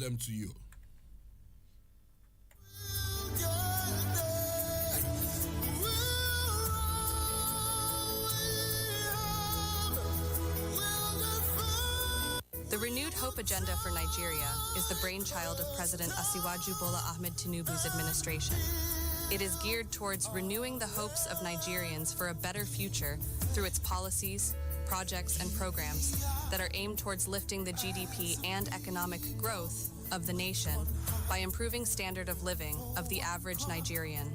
them to you. The Renewed Hope Agenda for Nigeria is the brainchild of President Asiwaju Bola Ahmed Tinubu's administration. It is geared towards renewing the hopes of Nigerians for a better future through its policies, projects, and programs that are aimed towards lifting the GDP and economic growth of the nation by improving standard of living of the average Nigerian.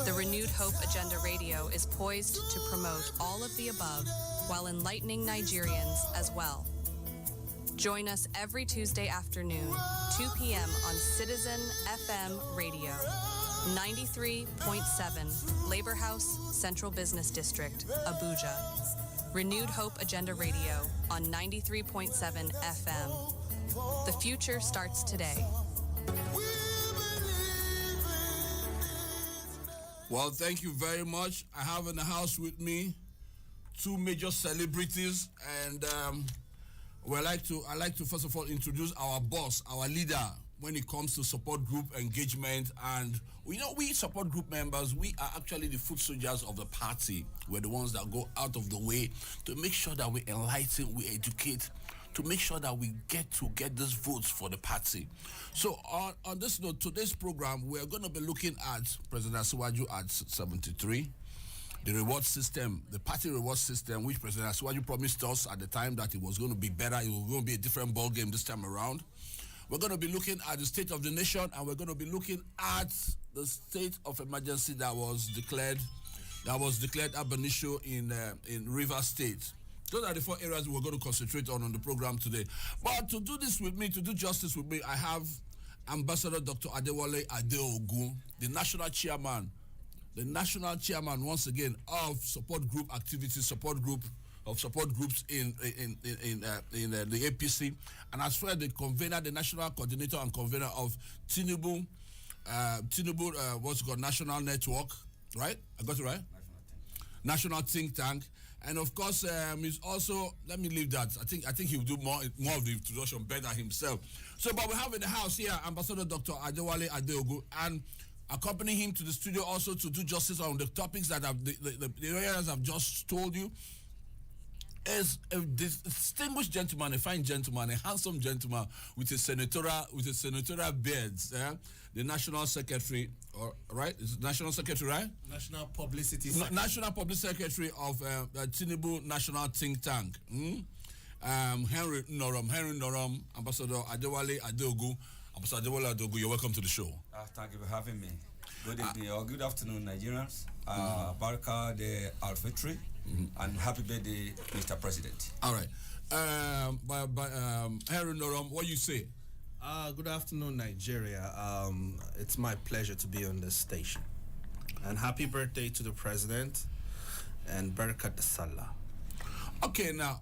The Renewed Hope Agenda Radio is poised to promote all of the above while enlightening Nigerians as well. Join us every Tuesday afternoon, 2 p.m. on Citizen FM Radio, 93.7, Labor House, Central Business District, Abuja. Renewed Hope Agenda Radio on 93.7 FM. The future starts today. Well, thank you very much. I have in the house with me two major celebrities, and I like to first of all introduce our boss, our leader when it comes to support group engagement. And we support group members, we are actually the foot soldiers of the party. We're the ones that go out of the way to make sure that we enlighten, we educate, to make sure that we get these votes for the party. So on this note, today's program, we're going to be looking at President Asiwaju at 73. The reward system, the party reward system, which President Asiwaju promised us at the time that it was going to be better, it was going to be a different ball game this time around. We're going to be looking at the state of the nation, and we're going to be looking at the state of emergency that was declared ab initio in Rivers State. Those are the four areas we're going to concentrate on the program today. But to do this with me, to do justice with me, I have Ambassador Dr. Adewale Adeogun, the national chairman once again of support group activities, support groups in the APC, and as well the convener, the national coordinator and convener of Tinubu National Network, right? I got it right? National think tank. And of course, he's also, let me leave that. I think he'll do more of the introduction better himself. So, but we have in the house here Ambassador Dr. Adewale Adeogun, and accompany him to the studio also to do justice on the topics that the areas I've just told you, is a distinguished gentleman, a fine gentleman, a handsome gentleman with a senatorial beard, the national secretary, right? Is it national secretary, right? National publicity secretary. National publicity secretary of Tinubu National Think Tank. Henry Norom, Ambassador Adewale Adeogun. Ambassador Adewale Adeogun, you're welcome to the show. Thank you for having me. Good evening or good afternoon, Nigerians. Baraka de Al-Fitri, and happy birthday, Mr. President. All right. Henry Norom, what do you say? Good afternoon, Nigeria. It's my pleasure to be on this station. And happy birthday to the president, and Barakat Salah. Okay, now,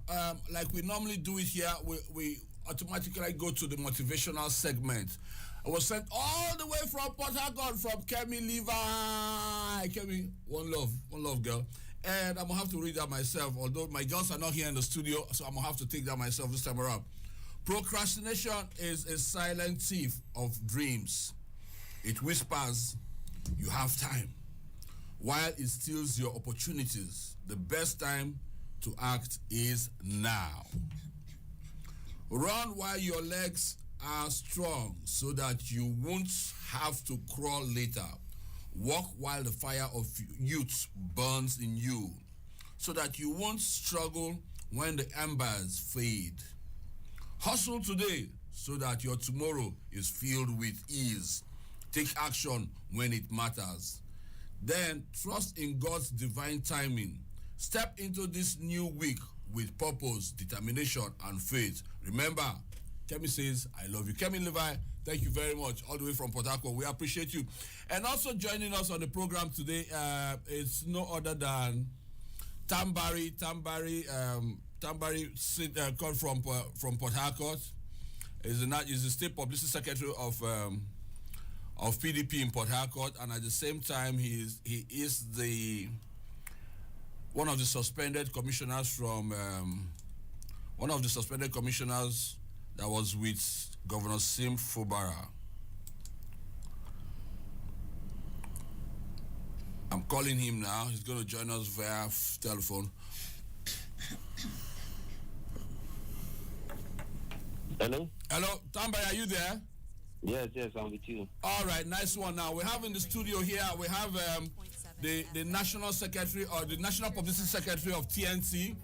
like we normally do it here, we automatically go to the motivational segment. I was sent all the way from Port Harcourt, from Kemi Levi. Kemi, one love, girl. And I'm going to have to read that myself, although my girls are not here in the studio, so I'm going to have to take that myself this time around. Procrastination is a silent thief of dreams. It whispers, you have time, while it steals your opportunities. The best time to act is now. Run while your legs are strong so that you won't have to crawl later. Walk while the fire of youth burns in you so that you won't struggle when the embers fade. Hustle today so that your tomorrow is filled with ease. Take action when it matters. Then trust in God's divine timing. Step into this new week with purpose, determination, and faith. Remember, Kemi says, I love you. Kemi Levi, thank you very much, all the way from Port Harcourt. We appreciate you. And also joining us on the program today, it's no other than Tambari, called from Port Harcourt. He's the state publicity secretary of PDP in Port Harcourt, and at the same time, he is one of the suspended commissioners that was with Governor Sim Fubara. I'm calling him now. He's going to join us via telephone. Hello? Hello, Tambari, are you there? Yes, I'm with you. All right, nice one. Now, we have in the studio here, we have the National Secretary or the National Publicity Secretary of TNC.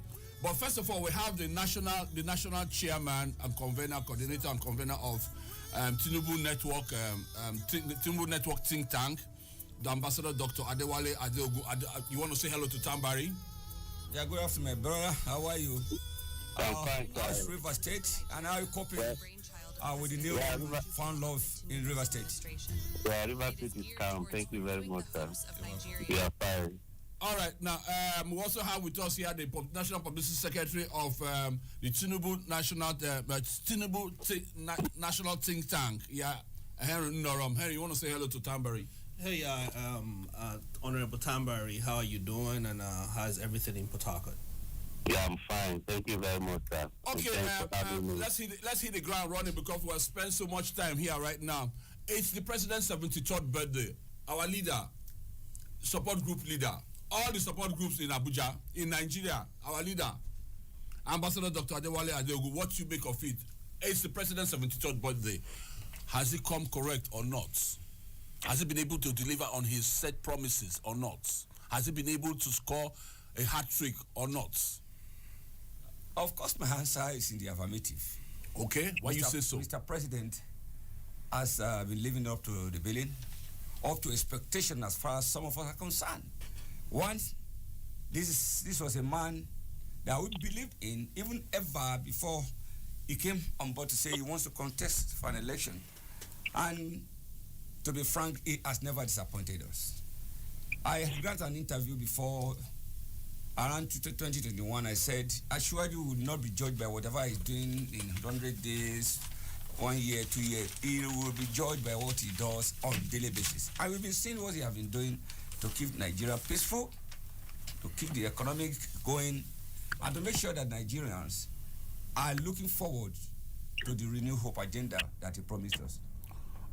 But first of all, we have the national chairman and coordinator and convener of Tinubu Network, Tinubu Network think tank, the Ambassador Dr. Adewale Adeogu. You want to say hello to Tambari? Yeah, good afternoon, my brother. How are you? I'm fine, How's sir. River State? And how are you coping with the new found love in River State? Yeah, River State is calm. Thank you very much, sir. We are fine. All right. Now, we also have with us here the National Publicity Secretary of the Tinubu National Think Tank. Yeah, Henry Norom. Henry, you want to say hello to Tambari? Hey, Honorable Tambari, how are you doing, and how's everything in Port Harcourt? Yeah, I'm fine. Thank you very much, sir. Okay, let's hit the ground running because we have spent so much time here right now. It's the president's 73rd birthday. Our leader, support group leader, all the support groups in Abuja, in Nigeria, our leader, Ambassador Dr. Adewale Adeogu, what you make of it? It's the president's 73rd birthday. Has he come correct or not? Has he been able to deliver on his set promises or not? Has he been able to score a hat trick or not? Of course, my answer is in the affirmative. Okay, why you say so? Mr. President has been living up to the billing, up to expectation as far as some of us are concerned. One, this was a man that we believed in even ever before he came on board to say he wants to contest for an election. And to be frank, he has never disappointed us. I granted an interview before around 2021. I said, Ashwaju would not be judged by whatever he's doing in 100 days, 1 year, 2 years. He will be judged by what he does on a daily basis. And we've been seeing what he has been doing to keep Nigeria peaceful, to keep the economic going, and to make sure that Nigerians are looking forward to the Renew Hope agenda that he promised us.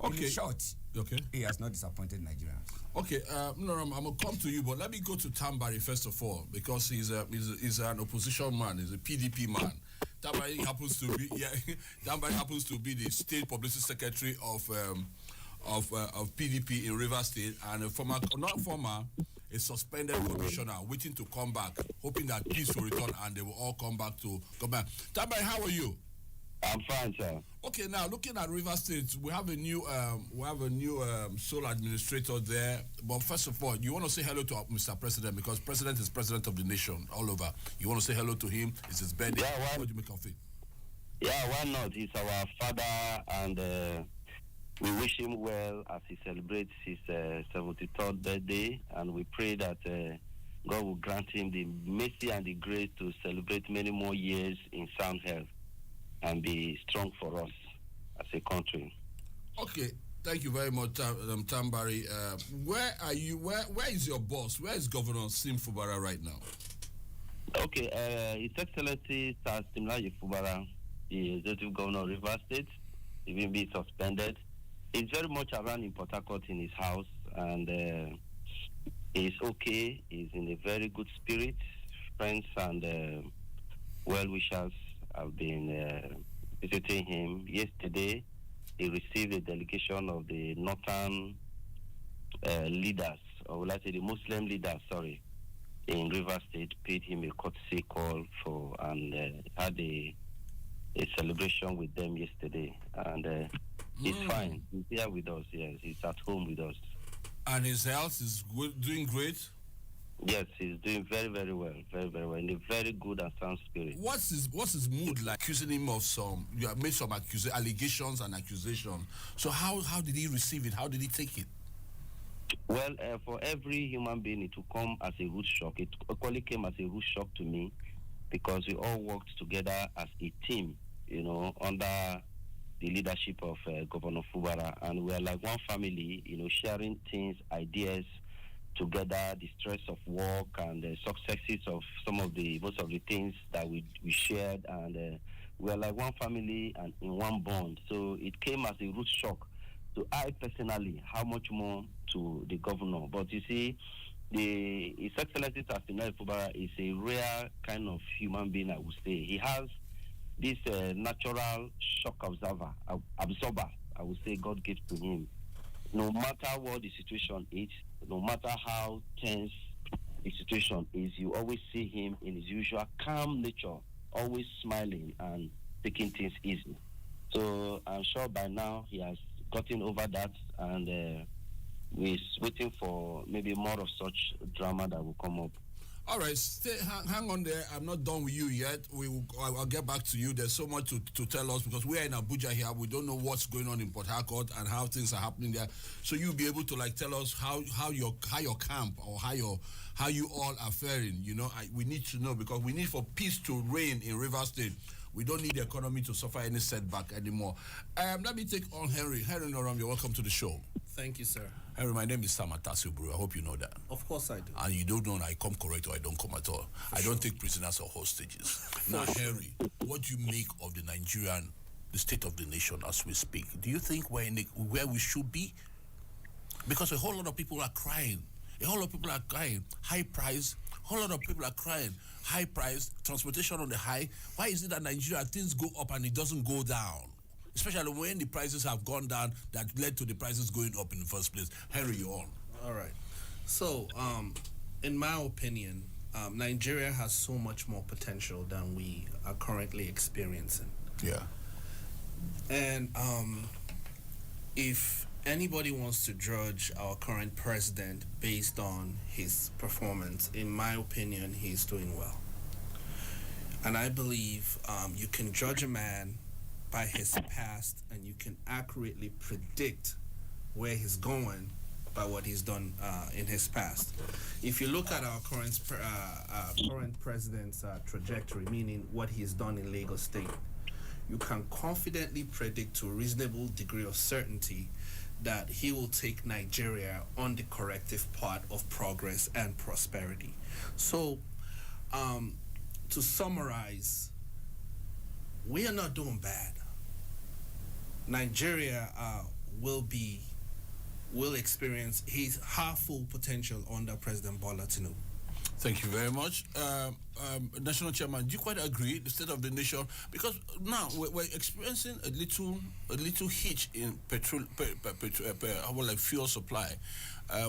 Okay. In short, okay, he has not disappointed Nigerians. Okay, Noram, I'm gonna come to you, but let me go to Tambari first of all because he's an opposition man, he's a PDP man. Tambari happens to be Tambari happens to be the state publicity secretary of PDP in River State, and a suspended commissioner waiting to come back, hoping that peace will return and they will all come back. Tambari, how are you? I'm fine, sir. Okay, now looking at River State, we have a new sole administrator there. But first of all, you want to say hello to Mr. President because President is president of the nation all over. You want to say hello to him? It's his birthday. Yeah, what do you make of it? Yeah, why not? He's our father, and we wish him well as he celebrates his 73rd birthday, and we pray that God will grant him the mercy and the grace to celebrate many more years in sound health and be strong for us as a country. Okay, thank you very much, Tambari. Where are you? Where is your boss? Where is Governor Sim Fubara right now? Okay, His Excellency Sir Simlaye Fubara, the Executive Governor of River State, even be suspended. He's very much around in Port Harcourt in his house, and he's okay. He's in a very good spirit. Friends and well-wishers have been visiting him. Yesterday, he received a delegation of the northern leaders, or will I say the Muslim leaders, in River State, paid him a courtesy call and had a celebration with them yesterday. And he's fine. He's here with us, yes. He's at home with us. And his health is doing great? Yes, he's doing very, very well, in a very good and sound spirit. What's his mood like? Accusing him of you have made some allegations and accusations. So how did he receive it? How did he take it? Well, for every human being, it will come as a rude shock. It equally came as a rude shock to me because we all worked together as a team, under the leadership of Governor Fubara, and we are like one family, sharing things, ideas together, the stress of work and the successes of most of the things that we shared, and we're like one family and in one bond. So it came as a root shock to I personally, how much more to the governor. But you see, His Excellency Tastimla Ifubara is a rare kind of human being, I would say. He has this natural shock absorber, I would say God gives to him. No matter what the situation is, no matter how tense the situation is, you always see him in his usual calm nature, always smiling and taking things easy. So I'm sure by now he has gotten over that, and we're waiting for maybe more of such drama that will come up. All right, hang on there. I'm not done with you yet. I'll get back to you. There's so much to tell us because we are in Abuja here. We don't know what's going on in Port Harcourt and how things are happening there. So you'll be able to tell us how your camp or how you all are faring. You know, we need to know because we need for peace to reign in Rivers State. We don't need the economy to suffer any setback anymore. Let me take on Henry. Henry Noram, you're welcome to the show. Thank you, sir. Henry, my name is Sam Atasioburu. I hope you know that. Of course I do. And you don't know I come correct or I don't come at all. I don't take prisoners or hostages. Now, Henry, what do you make of the state of the nation as we speak? Do you think we're where we should be? Because a whole lot of people are crying. High price. A whole lot of people are crying. High price, transportation on the high. Why is it that Nigeria, things go up and it doesn't go down? Especially when the prices have gone down that led to the prices going up in the first place. Henry, you're on. All right. So, in my opinion, Nigeria has so much more potential than we are currently experiencing. Yeah. And if anybody wants to judge our current president based on his performance, in my opinion, he's doing well. And I believe you can judge a man by his past, and you can accurately predict where he's going by what he's done in his past. If you look at our current president's trajectory, meaning what he's done in Lagos State, you can confidently predict to a reasonable degree of certainty that he will take Nigeria on the corrective path of progress and prosperity. So, to summarize, we are not doing bad. Nigeria will experience his full potential under President Bola Tinubu. Thank you very much. National Chairman, do you quite agree the state of the nation? Because now we're experiencing a little hitch in fuel supply.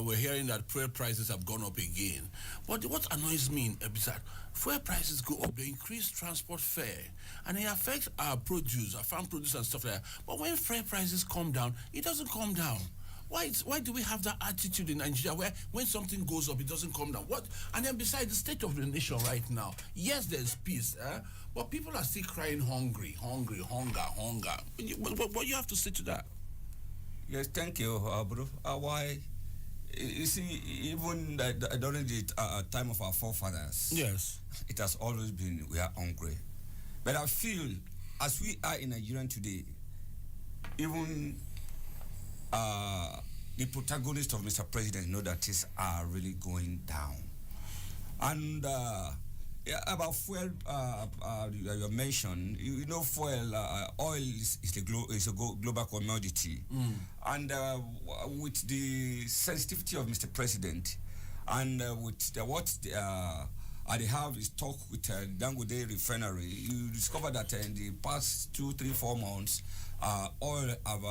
We're hearing that fuel prices have gone up again. But what annoys me is that fuel prices go up, they increase transport fare, and it affects our produce, our farm produce and stuff like that. But when fuel prices come down, it doesn't come down. Why do we have that attitude in Nigeria where when something goes up, it doesn't come down? What? And then besides the state of the nation right now, yes, there's peace, but people are still crying hunger. What you have to say to that? Yes, thank you, bro. Why? You see, even during the time of our forefathers, yes, it has always been we are hungry. But I feel, as we are in Nigeria today, even the protagonists of Mr. President know that things are really going down. And about fuel, you mentioned, you know, fuel, oil is a global commodity. And with the sensitivity of Mr. President, and with they have is talk with Dangote Refinery, you discover that in the past 2, 3, 4 months, oil have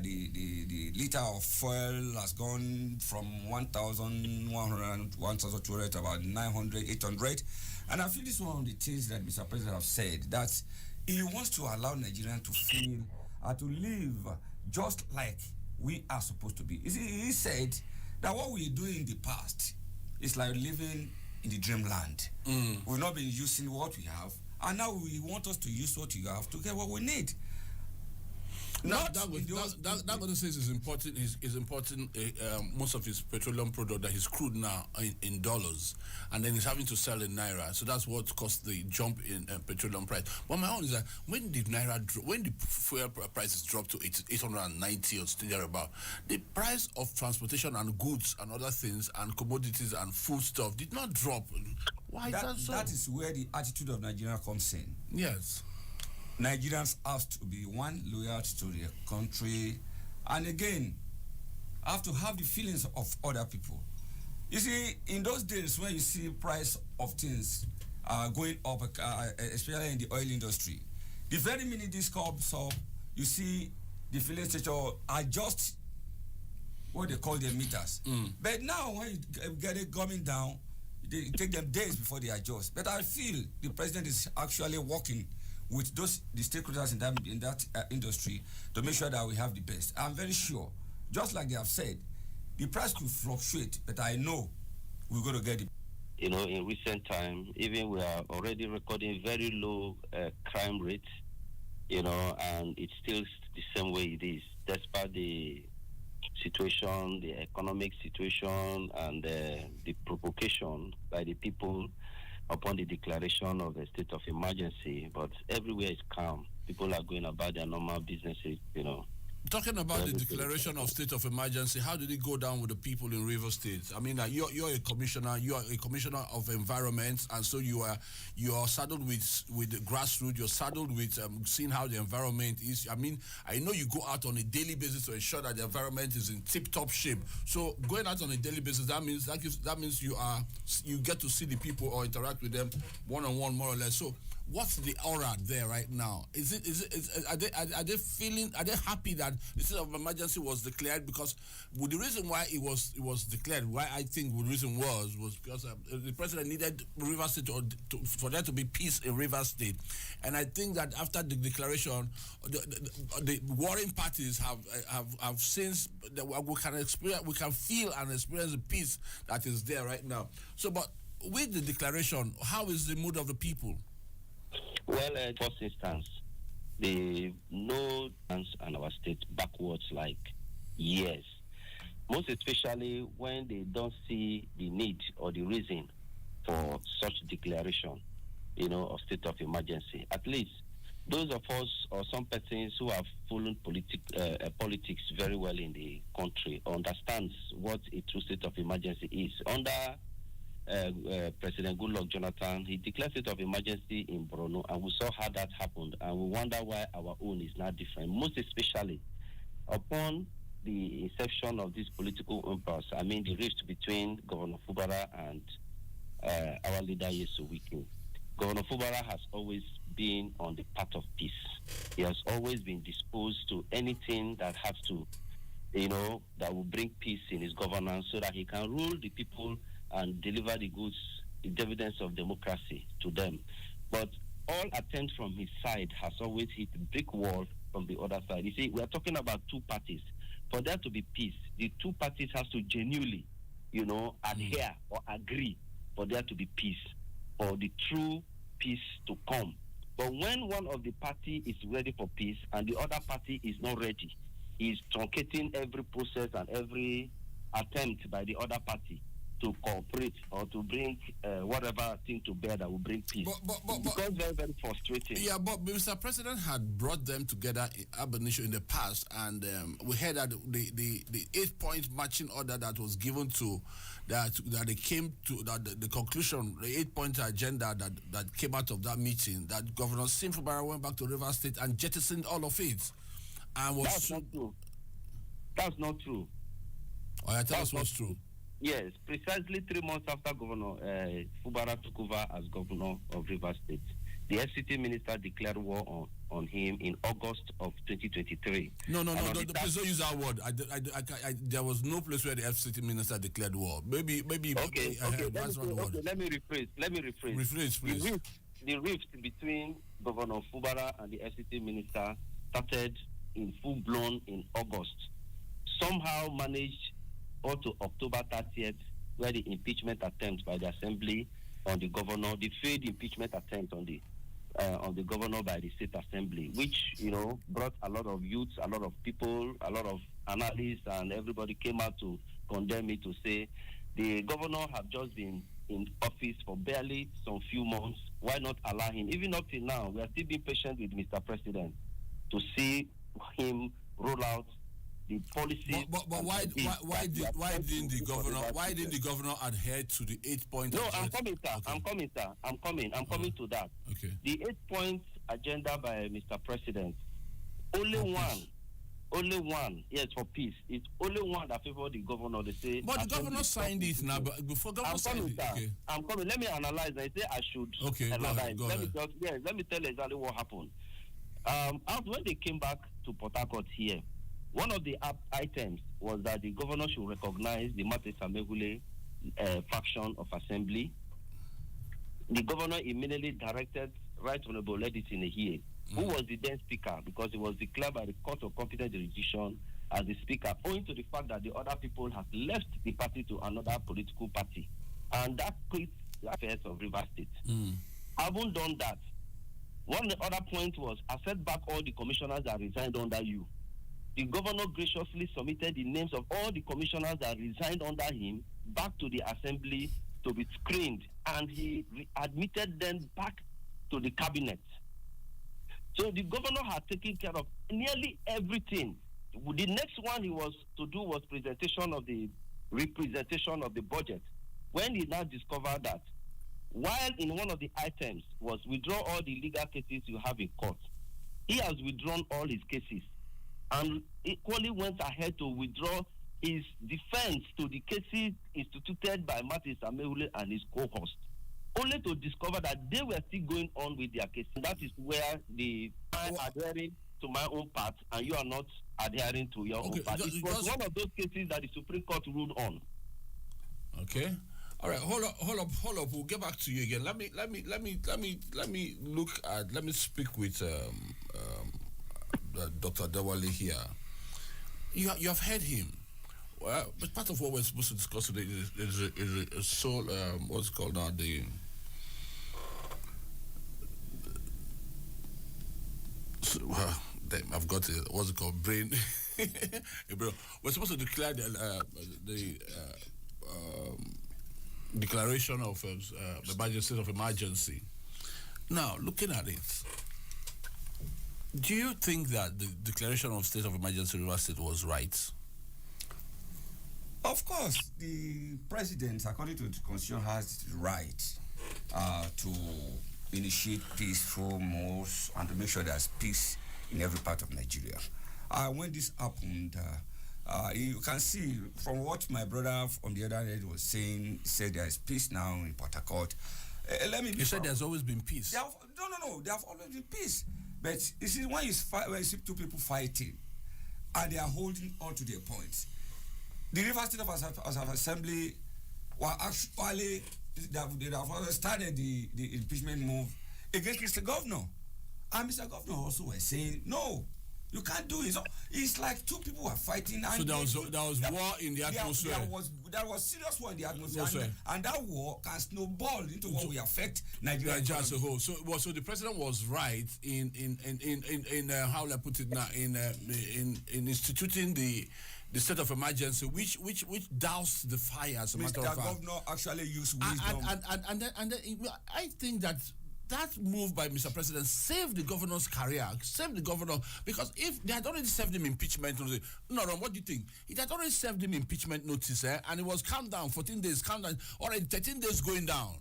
the liter of fuel has gone from 1,100, 1,200 to about 900, 800. And I feel this is one of the things that Mr. President have said, that he wants to allow Nigerians to feel, to live just like we are supposed to be. He said that what we do in the past is like living in the dreamland. We've not been using what we have, and now we want us to use what we have to get what we need. Dangote says is important. Is important. Most of his petroleum product that he's crude now in dollars, and then he's having to sell in naira. So that's what caused the jump in petroleum price. But my own is that when did naira when the fuel prices dropped to 890 or thereabout, the price of transportation and goods and other things and commodities and food stuff did not drop Why is that so? That is where the attitude of Nigeria comes in. Yes. Nigerians have to be one, loyal to their country, and again, have to have the feelings of other people. You see, in those days when you see price of things going up, especially in the oil industry, the very minute this comes up, you see the filling station adjust what they call their meters. But now when you get it coming down, it take them days before they adjust. But I feel the president is actually working with the stakeholders in that industry to make sure that we have the best. I'm very sure, just like they have said, the price could fluctuate, but I know we're going to get it. You know, in recent time, even we are already recording very low crime rates, you know, and it's still the same way it is, despite the situation, the economic situation, and the provocation by the people upon the declaration of a state of emergency. But everywhere is calm. People are going about their normal businesses, you know. Talking about the declaration of state of emergency, how did it go down with the people in Rivers State? I mean, you're a commissioner. You are a commissioner of environment, and so you are saddled with the grassroots. You're saddled with seeing how the environment is. I mean, I know you go out on a daily basis to ensure that the environment is in tip-top shape. So going out on a daily basis, that means you get to see the people or interact with them one-on-one, more or less. So what's the aura there right now? Are they happy that the state of emergency was declared? Because the reason why it was declared, why I think the reason was because the president needed Rivers State for there to be peace in Rivers State, and I think that after the declaration, the warring parties have since we can feel and experience the peace that is there right now. So, but with the declaration, how is the mood of the people? Well, first instance, they know and our state backwards like years. Most especially when they don't see the need or the reason for such declaration, you know, of state of emergency. At least those of us or some persons who have followed politics very well in the country understands what a true state of emergency is. Under President Goodluck Jonathan, he declared state of emergency in Borno, and we saw how that happened, and we wonder why our own is not different. Most especially upon the inception of this political impasse, I mean the rift between Governor Fubara and our leader Yesu Wike. Governor Fubara has always been on the path of peace. He has always been disposed to anything that has to, you know, that will bring peace in his governance so that he can rule the people and deliver the goods, the dividends of democracy to them. But all attempts from his side has always hit a brick wall from the other side. You see, we are talking about two parties. For there to be peace, the two parties have to genuinely, you know, adhere or agree for there to be peace, for the true peace to come. But when one of the party is ready for peace and the other party is not ready, he is truncating every process and every attempt by the other party to cooperate or to bring whatever thing to bear that will bring peace. It becomes very, very frustrating. Yeah, but Mr. President had brought them together in Ab Initio in the past, and we heard that the 8-point marching order that was given to that they came to the conclusion, the 8-point agenda that came out of that meeting, that Governor Sim Fubara went back to Rivers State and jettisoned all of it. And That's not true. That's not true. Oh, yeah, tell us what's true. Yes, precisely 3 months after Governor Fubara took over as governor of Rivers State, the FCT minister declared war on him in August of 2023. No, please don't use that word. There was no place where the FCT minister declared war. Maybe. Okay. Let me rephrase. Rephrase, please. The rift between Governor Fubara and the FCT minister started in full blown in August. Somehow managed up to October 30th, where the impeachment attempt by the Assembly on the governor, the failed impeachment attempt on the governor by the State Assembly, which, you know, brought a lot of youths, a lot of people, a lot of analysts, and everybody came out to condemn it, to say the governor have just been in office for barely some few months. Why not allow him? Even up till now, we are still being patient with Mr. President to see him roll out the policies. But why didn't the governor adhere to the 8-point? No, I'm coming, sir. Okay. I'm coming to that. Okay. The 8-point agenda by Mr. President, only one, yes, for peace. It's only one that favors the governor. They say. But the governor signed it now. But before governor signed it, okay. I'm coming. Let me analyze. I say I should. Okay, analyze. Go ahead. Let me tell you exactly what happened. When they came back to Port Harcourt here, one of the items was that the governor should recognize the Mate Samehule faction of assembly. The governor immediately directed Right Honorable Edith Inehie, who was the then speaker, because he was declared by the Court of Competent Jurisdiction as the speaker, owing to the fact that the other people have left the party to another political party. And that quit the affairs of Rivers State. Having done that, one other point was, I set back all the commissioners that resigned under you. The governor graciously submitted the names of all the commissioners that resigned under him back to the assembly to be screened, and he admitted them back to the cabinet. So the governor had taken care of nearly everything. The next one he was to do was representation of the budget. When he now discovered that, while in one of the items was withdraw all the legal cases you have in court, he has withdrawn all his cases and equally went ahead to withdraw his defense to the cases instituted by Martin Samehule and his co-host, only to discover that they were still going on with their cases. That is where I'm adhering to my own part and you are not adhering to your own part. It was one of those cases that the Supreme Court ruled on. Okay. All right, hold up. We'll get back to you again. Let me speak with Dr. Adewale here. You have heard him. Well, but part of what we're supposed to discuss today is a soul. What's it called now? I've got it. What's it called? Brain. Hey, bro, we're supposed to declare the declaration of the state of emergency. Now, looking at it, do you think that the declaration of state of emergency in Rivers State was right? Of course, the president, according to the constitution, has the right to initiate peaceful moves and to make sure there's peace in every part of Nigeria. When this happened, you can see from what my brother on the other end was saying, he said there is peace now in Port Harcourt. You said there's always been peace. No, there have always been peace. But you see, when you see two people fighting and they are holding on to their points, the Rivers State of Assembly were actually, they have started the impeachment move against Mr. Governor. And Mr. Governor also was saying, no, you can't do it. So it's like two people were fighting. And so there was war in the atmosphere. There was serious war in the atmosphere. And that war can snowball into what will affect Nigeria as a whole. So the president was right in how will I put it now, in instituting the state of emergency, which doused the fire as a matter of fact. Mr. Governor actually used wisdom. And then I think that move by Mr. President saved the governor's career, saved the governor, because if they had already served him impeachment notice, what do you think? It had already served him impeachment notice, and it was calm down, 14 days, calm down, already 13 days going down.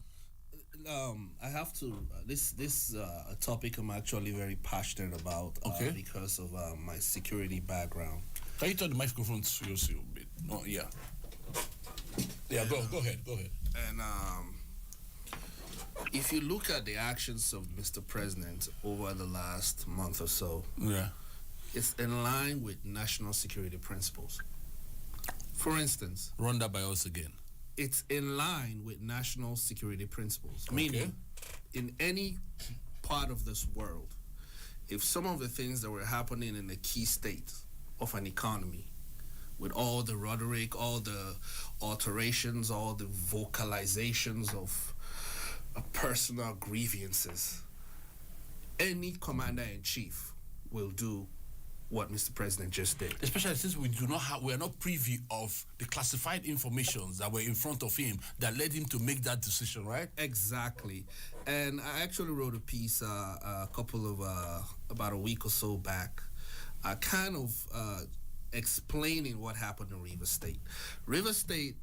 I have to, this a topic I'm actually very passionate about because of my security background. Can you turn the microphone seriously a bit? Oh, yeah. Yeah, go ahead. And if you look at the actions of Mr. President over the last month or so, it's in line with national security principles. For instance, run that by us again. It's in line with national security principles. Meaning, in any part of this world, if some of the things that were happening in a key state of an economy, with all the rhetoric, all the alterations, all the vocalizations of personal grievances, any commander-in-chief will do what Mr. President just did. Especially since we are not privy of the classified informations that were in front of him that led him to make that decision, right? Exactly. And I actually wrote a piece about a week or so back, kind of explaining what happened in River State. River State,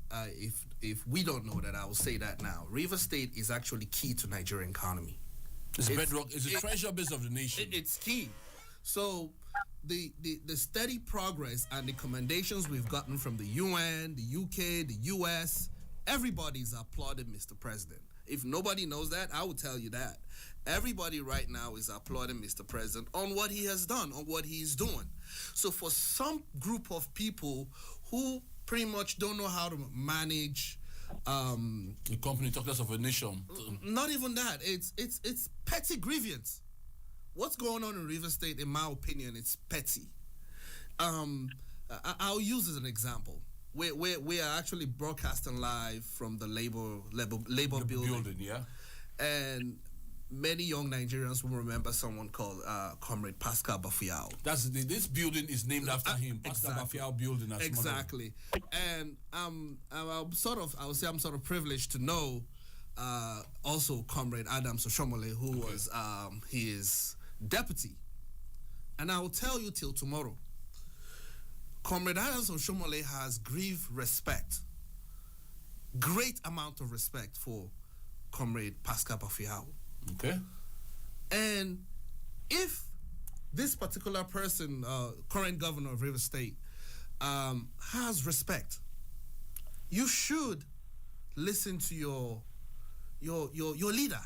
if we don't know that, I will say that now. River State is actually key to Nigerian economy. It's bedrock. It's the treasure base of the nation. It's key. So the steady progress and the commendations we've gotten from the UN, the UK, the US, everybody's applauded Mr. President. If nobody knows that, I will tell you that. Everybody right now is applauding Mr. President on what he has done, on what he's doing. So for some group of people who pretty much don't know how to manage the company talk less of a nation. Not even that. It's petty grievance. What's going on in River State, in my opinion, it's petty. I'll use as an example. We are actually broadcasting live from the Labour building. Yeah. And many young Nigerians will remember someone called Comrade Pascal Bafia. This building is named after him. Pascal Bafia building. Exactly. And I'm sort of privileged to know also Comrade Adams Oshomole, who was his deputy. And I will tell you till tomorrow. Comrade Adams Oshomole has great amount of respect for Comrade Pascal Bafia. Okay. And if this particular person, current governor of River State, has respect, you should listen to your leader.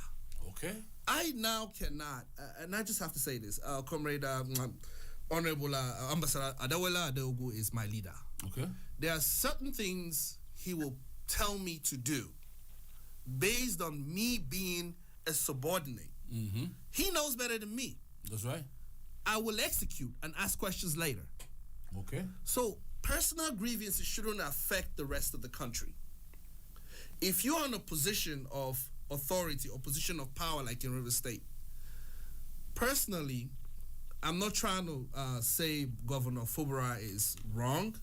Okay. I now cannot, and I just have to say this, Comrade Honorable Ambassador Adewale Adeogun is my leader. Okay. There are certain things he will tell me to do based on me being a subordinate. Mm-hmm. He knows better than me. That's right. I will execute and ask questions later. Okay. So personal grievances shouldn't affect the rest of the country. If you're in a position of authority or position of power like in River State, personally, I'm not trying to say Governor Fubara is wrong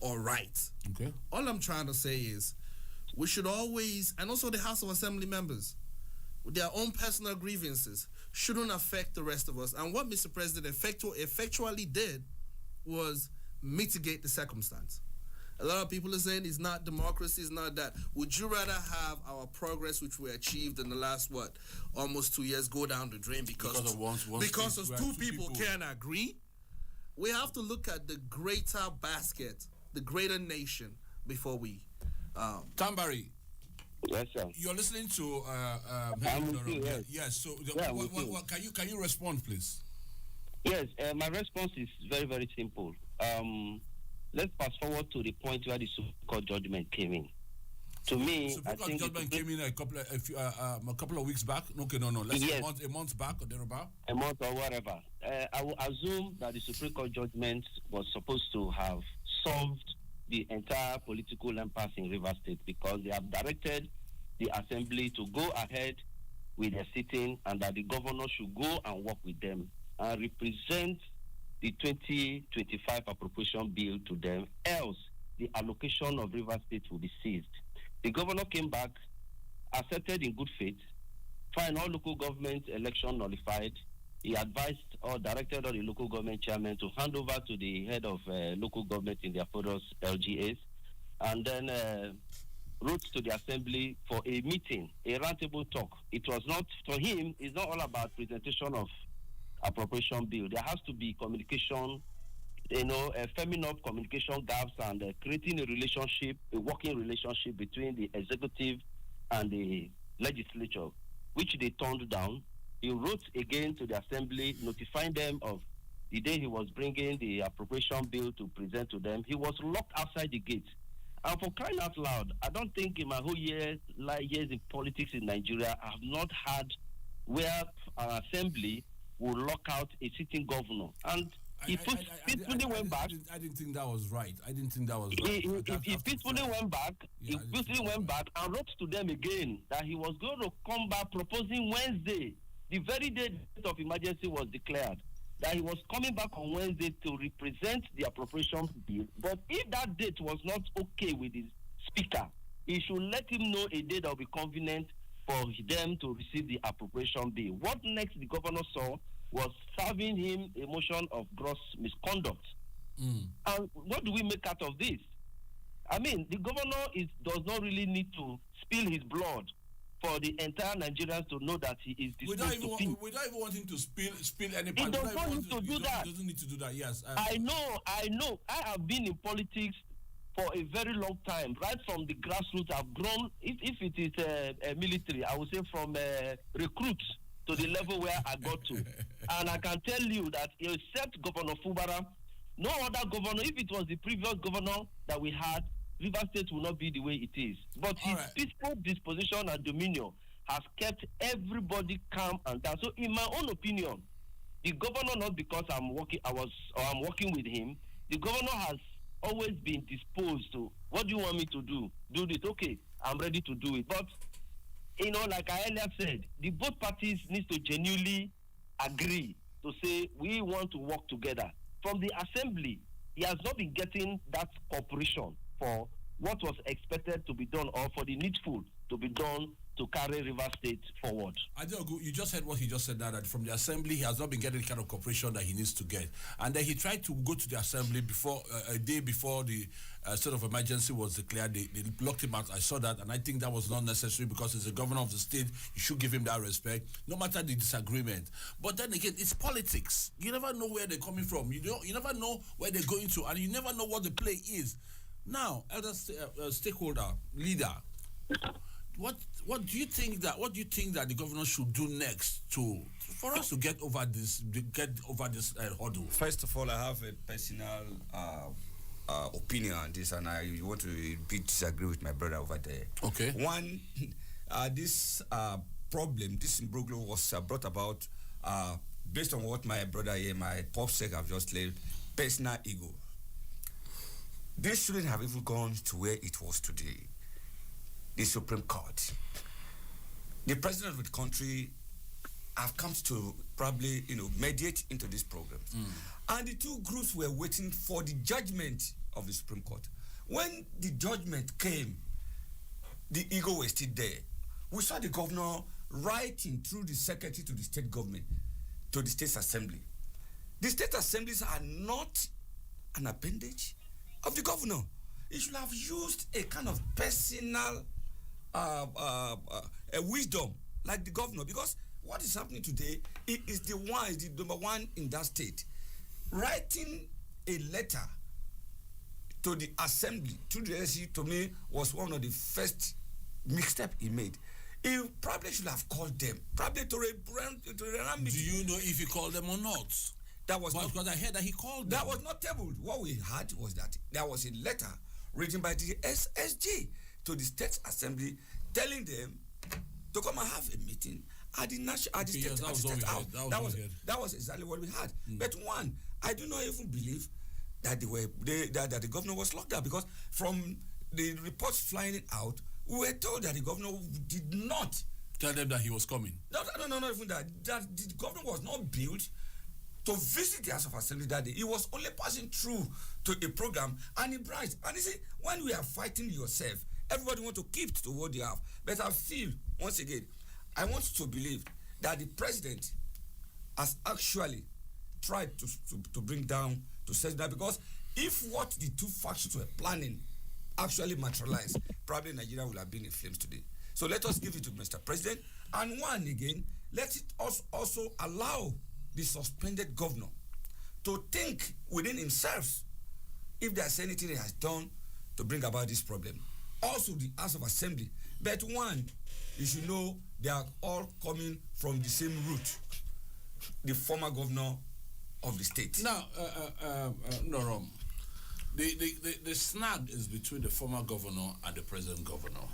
or right. Okay. All I'm trying to say is we should always, and also the House of Assembly members, with their own personal grievances, shouldn't affect the rest of us. And what Mr. President effectually did was mitigate the circumstance. A lot of people are saying it's not democracy, it's not that. Would you rather have our progress, which we achieved in the last, almost 2 years, go down the drain because of two people can't agree? We have to look at the greater basket, the greater nation, before we... Tambari. Yes, sir. You're listening to... I'm with you, yes. Yes, so can you respond, please? Yes, my response is very, very simple. Let's fast forward to the point where the Supreme Court judgment came in. To me, Supreme Court judgment came in a couple of weeks back. Okay, no. Let's say a month back or thereabout. A month or whatever. I will assume that the Supreme Court judgment was supposed to have solved the entire political impasse in River State because they have directed the assembly to go ahead with their sitting and that the governor should go and work with them and represent the 2025 appropriation bill to them, else the allocation of River State will be seized. The governor came back, accepted in good faith, find all local government election nullified. He advised or directed all the local government chairmen to hand over to the head of local government in their photos, LGAs, and then wrote to the assembly for a meeting, a roundtable talk. It was not, for him, it's not all about presentation of appropriation bill. There has to be communication, firming up communication gaps and creating a working relationship between the executive and the legislature, which they turned down. He wrote again to the assembly, notifying them of the day he was bringing the appropriation bill to present to them. He was locked outside the gate. And for crying out loud, I don't think in my whole years in politics in Nigeria, I have not had where an assembly will lock out a sitting governor. And he peacefully went back. I didn't think that was right. He peacefully went back. He peacefully went back and wrote to them again that he was going to come back proposing Wednesday, the very day of emergency was declared, that he was coming back on Wednesday to represent the appropriation bill. But if that date was not okay with the speaker, he should let him know a date that will be convenient for them to receive the appropriation bill. What next the governor saw was serving him a motion of gross misconduct And what do we make out of this? I mean, the governor does not really need to spill his blood for the entire Nigerians to know that he is disposed to peace. We don't even want him to spill any He part. does not need to do that. He doesn't need to do that, yes. I know. I have been in politics for a very long time, right from the grassroots. I've grown, if it is military, I would say from recruits to the level where I got to. And I can tell you that except Governor Fubara, no other governor, if it was the previous governor that we had, River State will not be the way it is. But his peaceful disposition and dominion has kept everybody calm and down. So in my own opinion, the governor, not because I'm working with him, the governor has always been disposed to, what do you want me to do? Do this. Okay, I'm ready to do it. But, like I earlier said, the both parties need to genuinely agree to say, we want to work together. From the assembly, he has not been getting that cooperation for what was expected to be done or for the needful to be done to carry River State forward. Adeogu, you just heard what he just said now, that from the assembly he has not been getting the kind of cooperation that he needs to get. And then he tried to go to the assembly before a day before the state of emergency was declared. They blocked him out. I saw that, and I think that was not necessary because as a governor of the state, you should give him that respect, no matter the disagreement. But then again, it's politics. You never know where they're coming from. You never know where they're going to, and you never know what the play is. Now, elder stakeholder, leader, what do you think that the governor should do next for us to get over this hurdle? First of all, I have a personal opinion on this, and I want to disagree with my brother over there. Okay. One, this problem, this imbroglio was brought about based on what my brother here, my pop sec, have just laid, personal ego. This shouldn't have even gone to where it was today. The Supreme Court. The president of the country have come to probably, mediate into this program. And the two groups were waiting for the judgment of the Supreme Court. When the judgment came, the ego was still there. We saw the governor writing through the secretary to the state government, to the state assembly. The state assemblies are not an appendage of the governor. He should have used a kind of personal wisdom like the governor, because what is happening today is the number one in that state writing a letter to the assembly, to the SC, to me was one of the first misstep he made. He probably should have called them, probably to a meeting. Do you know if he called them or not? That was not, because I heard that he called them. That was not tabled. What we had was that there was a letter written by the SSG to the state assembly telling them to come and have a meeting at the state house. That was exactly what we had. But one, I do not even believe that that the governor was locked up, because from the reports flying out, we were told that the governor did not tell them that he was coming. No, not even that. That the governor was not built to visit the House of Assembly that day. He was only passing through to a program, and he bragged. And you see, when we are fighting yourself, everybody wants to keep to what they have. But I feel, once again, I want to believe that the president has actually tried to bring down, to set that, because if what the two factions were planning actually materialized, probably Nigeria would have been in flames today. So let us give it to Mr. President. And one again, let it also allow the suspended governor to think within himself if there's anything he has done to bring about this problem. Also the House of Assembly. But one, you should know they are all coming from the same root. The former governor of the state. Now, no, the snag is between the former governor and the present governor,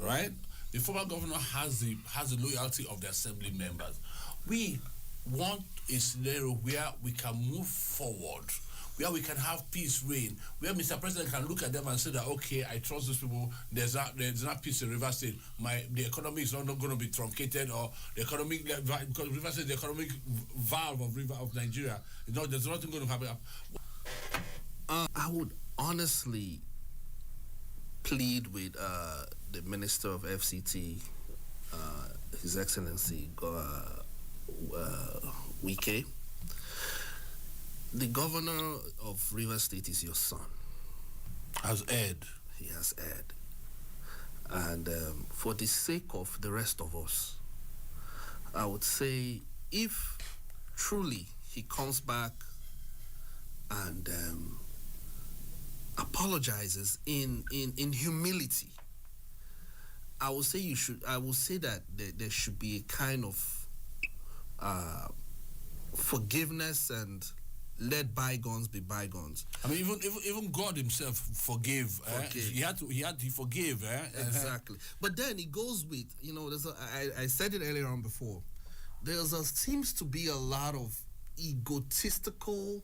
right? The former governor has the loyalty of the assembly members. We want a scenario where we can move forward, where we can have peace reign, where Mr. President can look at them and say that, okay, I trust these people, there's not peace in River State, the economy is not going to be truncated, or the economic, because River State, the economic valve of Nigeria, there's nothing going to happen. I would honestly plead with the Minister of FCT, His Excellency Wike, The governor of Rivers State is your son. Has Ed. He has Ed. And for the sake of the rest of us, I would say if truly he comes back and apologizes in humility, I will say that there should be a kind of forgiveness and let bygones be bygones. I mean, even God Himself forgave. He forgave. Exactly. But then it goes with, I said it earlier on before. Seems to be a lot of egotistical.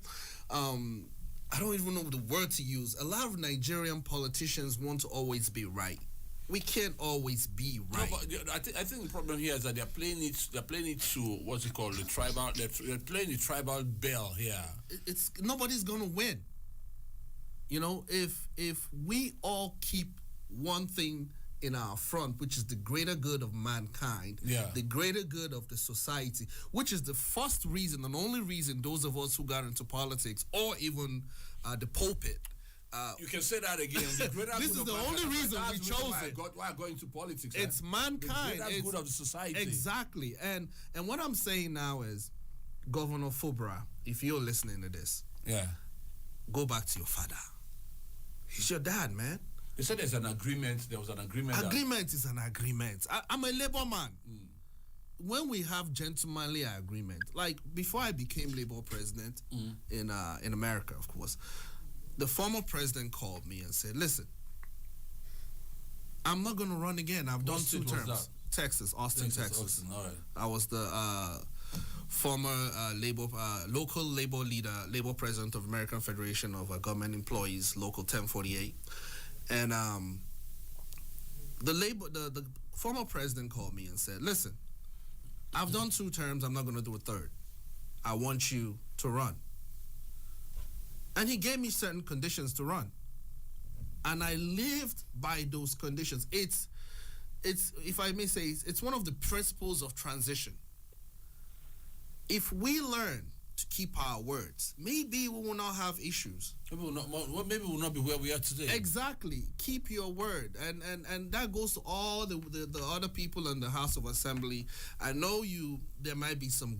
I don't even know the word to use. A lot of Nigerian politicians want to always be right. We can't always be right. No, but I think the problem here is that they're playing it to what's it called, the tribal. They're playing the tribal bell here. It's nobody's gonna win. If we all keep one thing in our front, which is the greater good of mankind, the greater good of the society, which is the first reason and only reason those of us who got into politics or even the pulpit. You can say that again. This is the only reason we chose it. Why I got into politics? It's mankind. It's good of the society. Exactly. And what I'm saying now is, Governor Fubara, if you're listening to this, go back to your father. He's your dad, man. They said there's an agreement. There was an agreement. Agreement is an agreement. I'm a labor man. When we have gentlemanly agreement, like before I became Labour president in America, of course, the former president called me and said, "Listen, I'm not going to run again. I've done 2 terms." Texas, Austin, Texas. Austin, all right. I was the former local labor leader, labor president of American Federation of Government Employees, Local 1048, and the former president called me and said, "Listen, I've done 2 terms. I'm not going to do a 3rd. I want you to run." And he gave me certain conditions to run, and I lived by those conditions. It's if I may say, it's one of the principles of transition. If we learn to keep our words, maybe we will not have issues. Maybe we'll not be where we are today. Exactly. Keep your word. And that goes to all the other people in the House of Assembly. I know there might be some